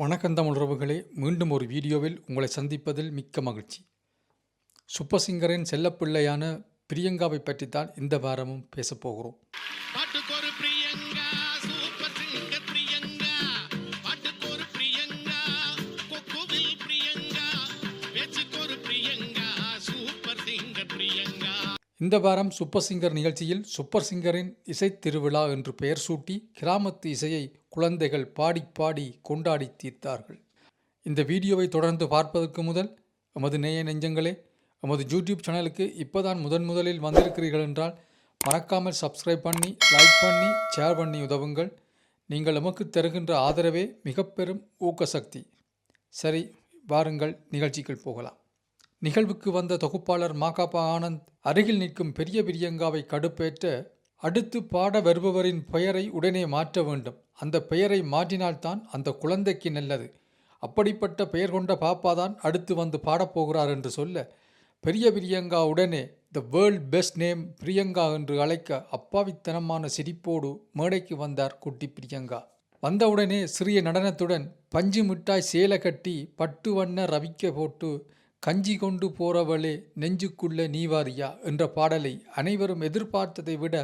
வணக்கம் தமிழ் உறவுகளே, மீண்டும் ஒரு வீடியோவில் உங்களை சந்திப்பதில் மிக்க மகிழ்ச்சி. சூப்பர் சிங்கரின் செல்லப்பிள்ளையான பிரியங்காவை பற்றித்தான் இந்த வாரமும் பேசப்போகிறோம். இந்த வாரம் சூப்பர் சிங்கர் நிகழ்ச்சியில் சூப்பர் சிங்கரின் இசை திருவிழா என்று பெயர் சூட்டி கிராமத்து இசையை குழந்தைகள் பாடி பாடி கொண்டாடி தீர்த்தார்கள். இந்த வீடியோவை தொடர்ந்து பார்ப்பதற்கு முதல் எமது நேய நெஞ்சங்களே, எமது யூடியூப் சேனலுக்கு இப்போதான் முதலில் வந்திருக்கிறீர்கள் என்றால் மறக்காமல் சப்ஸ்கிரைப் பண்ணி, லைக் பண்ணி, ஷேர் பண்ணி உதவுங்கள். நீங்கள் எமக்கு தருகின்ற ஆதரவே மிக பெரும் ஊக்கசக்தி. சரி, வாருங்கள் நிகழ்ச்சிகள் போகலாம். நிகழ்வுக்கு வந்த தொகுப்பாளர் மாகாபா ஆனந்த் அருகில் நிற்கும் பெரிய பிரியங்காவை கடுப்பேற்ற, அடுத்து பாட வருபவரின் பெயரை உடனே மாற்ற வேண்டும், அந்த பெயரை மாற்றினால்தான் அந்த குழந்தைக்கு நல்லது, அப்படிப்பட்ட பெயர் கொண்ட பாப்பாதான் அடுத்து வந்து பாடப்போகிறார் என்று சொல்ல, பெரிய பிரியங்கா உடனே the world best name Priyanka என்று அழைக்க அப்பாவித்தனமான சிரிப்போடு மேடைக்கு வந்தார் குட்டி பிரியங்கா. வந்தவுடனே சிறிய நடனத்துடன் பஞ்சு மிட்டாய் சேலை கட்டி பட்டு வண்ண ரவிக்க போட்டு கஞ்சி கொண்டு போறவளே நெஞ்சுக்குள்ள நீவாரியா என்ற பாடலை அனைவரும் எதிர்பார்த்ததை விட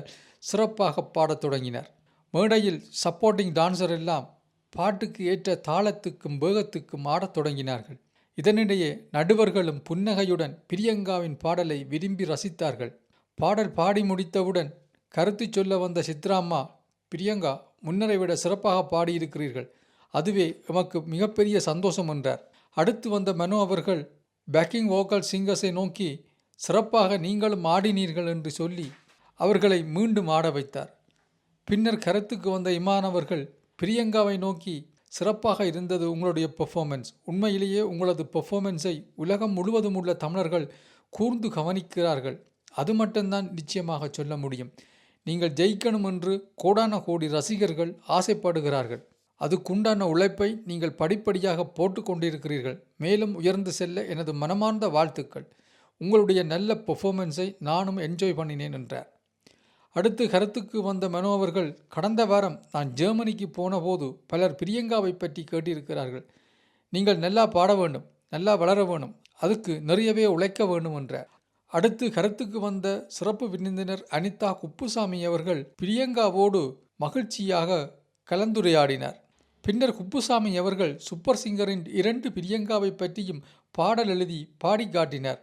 சிறப்பாக பாடத் தொடங்கினர். மேடையில் சப்போர்ட்டிங் டான்சர் எல்லாம் பாட்டுக்கு ஏற்ற தாளத்துக்கும் வேகத்துக்கும் ஆடத் தொடங்கினார்கள். இதனிடையே நடுவர்களும் புன்னகையுடன் பிரியங்காவின் பாடலை விரும்பி ரசித்தார்கள். பாடல் பாடி முடித்தவுடன் கருத்து சொல்ல வந்த சித்ராம்மா, பிரியங்கா முன்னரை விட சிறப்பாக பாடியிருக்கிறீர்கள், அதுவே எமக்கு மிகப்பெரிய சந்தோஷம் என்றார். அடுத்து வந்த மனு அவர்கள் பேக்கிங் வோக்கல் சிங்கர்ஸை நோக்கி, சிறப்பாக நீங்களும் ஆடினீர்கள் என்று சொல்லி அவர்களை மீண்டும் ஆட வைத்தார். பின்னர் கருத்துக்கு வந்த இமான் அவர்கள் பிரியங்காவை நோக்கி, சிறப்பாக இருந்தது உங்களுடைய பெர்ஃபார்மன்ஸ், உண்மையிலேயே உங்களது பெர்ஃபார்மன்ஸை உலகம் முழுவதும் உள்ள தமிழர்கள் கூர்ந்து கவனிக்கிறார்கள், அது மட்டும்தான் நிச்சயமாக சொல்ல முடியும், நீங்கள் ஜெயிக்கணும் என்று கோடான கோடி ரசிகர்கள் ஆசைப்படுகிறார்கள், அதுக்குண்டான உழைப்பை நீங்கள் படிப்படியாக போட்டு கொண்டிருக்கிறீர்கள், மேலும் உயர்ந்து செல்ல எனது மனமார்ந்த வாழ்த்துக்கள், உங்களுடைய நல்ல பெர்ஃபார்மன்ஸை நானும் என்ஜாய் பண்ணினேன் என்றார். அடுத்து கருத்துக்கு வந்த மனோ அவர்கள், கடந்த வாரம் நான் ஜெர்மனிக்கு போன போது பலர் பிரியங்காவை பற்றி கேட்டிருக்கிறார்கள், நீங்கள் நல்லா பாட வேண்டும், நல்லா வளர வேணும், அதுக்கு நிறையவே உழைக்க வேண்டும் என்றார். அடுத்து கருத்துக்கு வந்த சிறப்பு விருந்தினர் அனிதா குப்புசாமி அவர்கள் பிரியங்காவோடு மகிழ்ச்சியாக கலந்துரையாடினார். பின்னர் குப்புசாமி அவர்கள் சூப்பர் சிங்கரின் 2 பிரியங்காவை பற்றியும் பாடல் எழுதி பாடி காட்டினார்.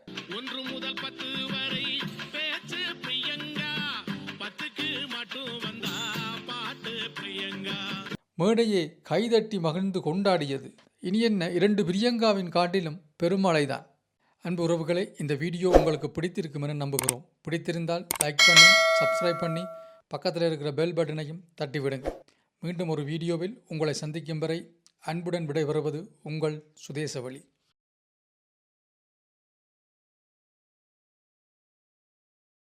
மேடையே கைதட்டி மகிழ்ந்து கொண்டாடியது. இனி என்ன, 2 பிரியங்காவின் காட்டிலும் பெருமழைதான். அன்பு உறவுகளை, இந்த வீடியோ உங்களுக்கு பிடித்திருக்கும் என நம்புகிறோம். பிடித்திருந்தால் லைக் பண்ணி, சப்ஸ்கிரைப் பண்ணி, பக்கத்தில் இருக்கிற பெல் பட்டனையும் தட்டிவிடுங்க. மீண்டும் ஒரு வீடியோவில் உங்களை சந்திக்கும் வரை அன்புடன் விடைபெறுவது உங்கள் சுதேசவழி.